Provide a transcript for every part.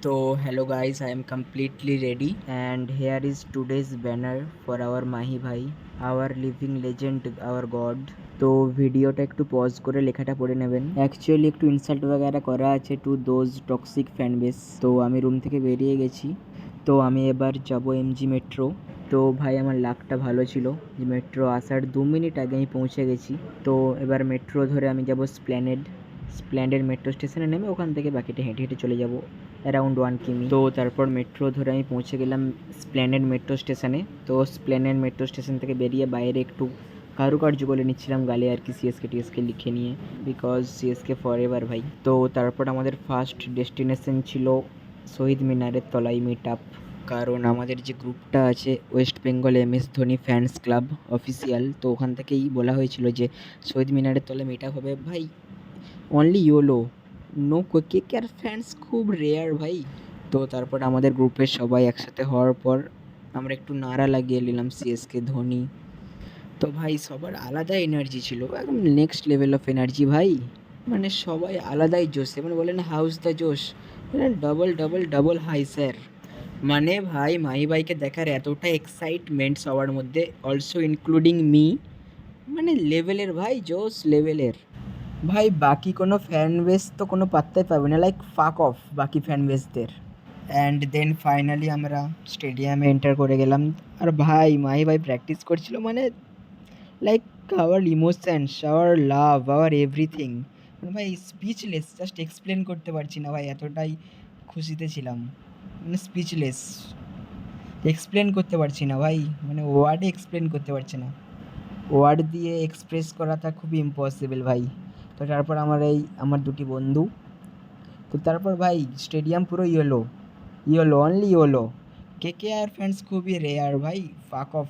So hello guys, I am completely ready and here is today's banner for our Mahi bhai, our living legend, our god. তো ভিডিওটা একটু pause করে লেখাটা পড়ে নেবেন। Actually একটু ইনসাল্ট वगैरह করা আছে to those toxic fan base. তো আমি রুম থেকে বেরিয়ে গেছি। তো আমি এবার যাব এমজি মেট্রো। তো ভাই আমার লাকটা ভালো ছিল যে মেট্রো আসার 2 মিনিট আগে আমি পৌঁছে গেছি। তো এবার মেট্রো ধরে আমি যাব স্প্ল্যানেড মেট্রো স্টেশনে নেমে ওখান থেকে বাকিটা হেঁটে হেঁটে চলে যাব অ্যারাউন্ড 1 কিমি। তো তারপর মেট্রো ধরে আমি পৌঁছে গেলাম স্প্ল্যানেড মেট্রো স্টেশনে। তো স্প্ল্যানেড মেট্রো স্টেশন থেকে বেরিয়ে বাইরে একটু কারুকার্য করে নিচ্ছিলাম গালে আর কি, সিএসকে টিএসকে লিখে নিয়ে, বিকজ সিএসকে ফর এভার ভাই। তো তারপর আমাদের ফার্স্ট ডেস্টিনেশন ছিল শহীদ মিনারের তলায় মিট আপ। কারণ আমাদের যে গ্রুপটা আছে West Bengal MS Dhoni fans club official, তো ওখান থেকেই বলা হয়েছিল যে শহীদ মিনারের তলায় মিট আপ হবে ভাই। Only yellow, no KKR fans খুব রেয়ার ভাই। তো তারপর আমাদের গ্রুপের সবাই একসাথে হওয়ার পর আমরা একটু নাড়া লাগিয়ে নিলাম সিএসকে ধোনি। তো ভাই সবার আলাদা এনার্জি ছিল, একদম নেক্সট লেভেল অফ এনার্জি ভাই। মানে সবাই আলাদাই জোশে, মানে বলে না হাউস দ্য জোশ, মানে double double double hi sir. মানে ভাই মাহি ভাইকে দেখার এতটা এক্সাইটমেন্ট সবার মধ্যে, অলসো ইনক্লুডিং মি, মানে লেভেলের ভাই, জোশ লেভেলের। ভাই বাকি কোনো ফ্যান বেস তো কোনো পাত্তাই পাবে না, লাইক ফাক অফ বাকি ফ্যান বেসদের। অ্যান্ড দেন ফাইনালি আমরা স্টেডিয়ামে এন্টার করে গেলাম। আর ভাই মাহি ভাই প্র্যাকটিস করছিল, মানে like our emotions, our love, our everything. মানে ভাই স্পিচলেস, জাস্ট এক্সপ্লেন করতে পারছি না ভাই, এতটাই খুশিতে ছিলাম, মানে স্পিচলেস, এক্সপ্লেন করতে পারছি না ভাই, মানে ওয়ার্ডে এক্সপ্লেন করতে পারছি না, ওয়ার্ড দিয়ে এক্সপ্রেস করাটা খুবই ইম্পসিবল ভাই। তো তারপর আমার দুটি বন্ধু, তো তারপর ভাই স্টেডিয়াম পুরো yellow, yellow only yellow. KKR fans খুবই রেয়ার ভাই, fuck off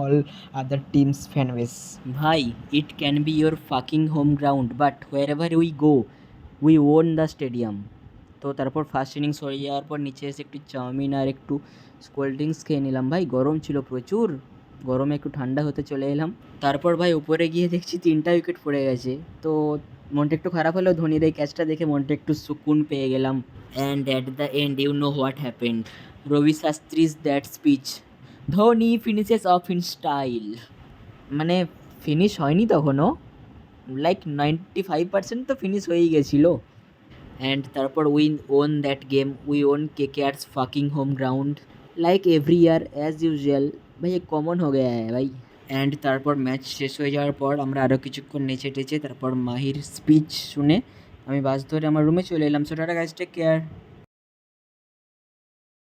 all other teams fan base. ভাই it can be your fucking home ground but wherever we own the ওন দ্য স্টেডিয়াম। তো তারপর ফার্স্ট ইনিংস হয়ে যাওয়ার পর নিচে এসে একটু চাউমিন আর একটু কোল্ড ড্রিঙ্কস খেয়ে নিলাম ভাই, গরম ছিল প্রচুর, গরমে একটু ঠান্ডা হতে চলে এলাম। তারপর ভাই উপরে গিয়ে দেখছি 3টা উইকেট পড়ে গেছে। তো মনটা একটু খারাপ হলেও ধোনির এই ক্যাচটা দেখে মনটা একটু সুকুন পেয়ে গেলাম। And at the end you know what happened, Ravi Shastri's that speech, Dhoni finishes off in style. মানে ফিনিশ হয়নি তখনও, লাইক 95% তো ফিনিশ হয়েই গেছিলো। অ্যান্ড তারপর we won that game, we won KKR's fucking home ground like every year as usual. ভাই ये common हो गया है ভাই। অ্যান্ড তারপর ম্যাচ শেষ হয়ে যাওয়ার পর আমরা আরও কিছুক্ষণ নেচে টেচে তারপর মাহির স্পিচ শুনে আমি বাস ধরে আমার রুমে চলে এলাম। So tata guys, take care.